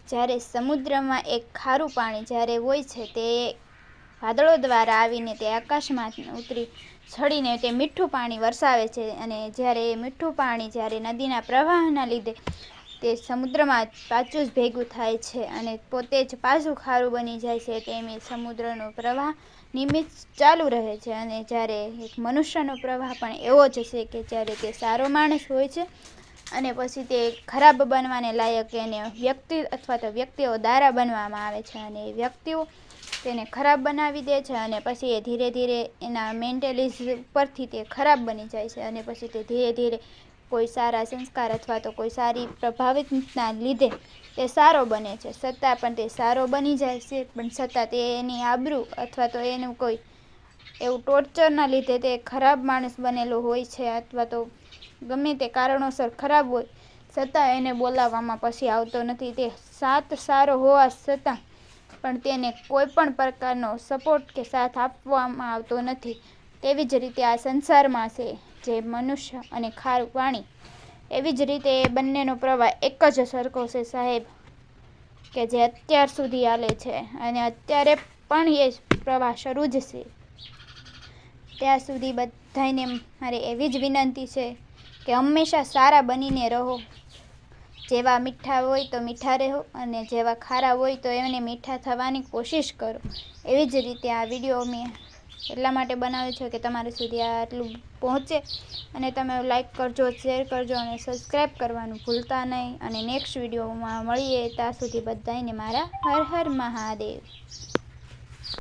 જ્યારે સમુદ્રમાં એક ખારું પાણી જ્યારે હોય છે તે વાદળો દ્વારા આવીને તે આકાશમાં ઉતરી ચડીને તે મીઠું પાણી વરસાવે છે અને જ્યારે એ મીઠું પાણી જ્યારે નદીના પ્રવાહના લીધે તે સમુદ્રમાં પાછું જ ભેગું થાય છે અને પોતે જ પાછું ખારું બની જાય છે તેમ એ સમુદ્રનો પ્રવાહ નિયમિત ચાલુ રહે છે. અને જ્યારે એક મનુષ્યનો પ્રવાહ પણ એવો જ છે કે જ્યારે તે સારો માણસ હોય છે અને પછી તે ખરાબ બનવાને લાયક એને વ્યક્તિ અથવા તો વ્યક્તિઓ દ્વારા બનવામાં આવે છે અને એ વ્યક્તિઓ તેને ખરાબ બનાવી દે છે અને પછી એ ધીરે ધીરે એના મેન્ટલીઝ ઉપરથી તે ખરાબ બની જાય છે અને પછી તે ધીરે ધીરે કોઈ સારા સંસ્કાર અથવા તો કોઈ સારી પ્રભાવિતના લીધે તે સારો બને છે. છતાં પણ તે સારો બની જાય છે પણ છતાં તે એની આબરૂ અથવા તો એનું કોઈ એવું ટોર્ચરના લીધે તે ખરાબ માણસ બનેલો હોય છે અથવા તો ગમે તે કારણોસર ખરાબ હોય છતાં એને બોલાવવામાં પછી આવતો નથી. તે સારો હોવા છતાં પણ તેને કોઈ પણ પ્રકારનો સપોર્ટ કે સાથ આપવામાં આવતો નથી. તેવી જ રીતે આ સંસારમાં છે જે મનુષ્ય અને ખારું પાણી, એવી જ રીતે એ બંનેનો પ્રવાહ એક જ સરખો છે સાહેબ, કે જે અત્યાર સુધી હાલે છે અને અત્યારે પણ એ પ્રવાહ શરૂ જ છે. ત્યાં સુધી બધાને મારે એવી જ વિનંતી છે કે હંમેશા સારા બનીને રહો. જેવા મીઠા હોય તો મીઠા રહો અને જેવા ખારા હોય તો એને મીઠા થવાની કોશિશ કરો. એવી જ રીતે આ વિડીયો મેં એટલા માટે બનાવ્યો છે કે તમારા સુધી આટલું પહોંચે અને તમે લાઈક કરજો, શેર કરજો અને સબસ્ક્રાઈબ કરવાનું ભૂલતા નહીં. અને નેક્સ્ટ વિડીયોમાં મળીએ ત્યાં સુધી બધાને મારા હર હર મહાદેવ.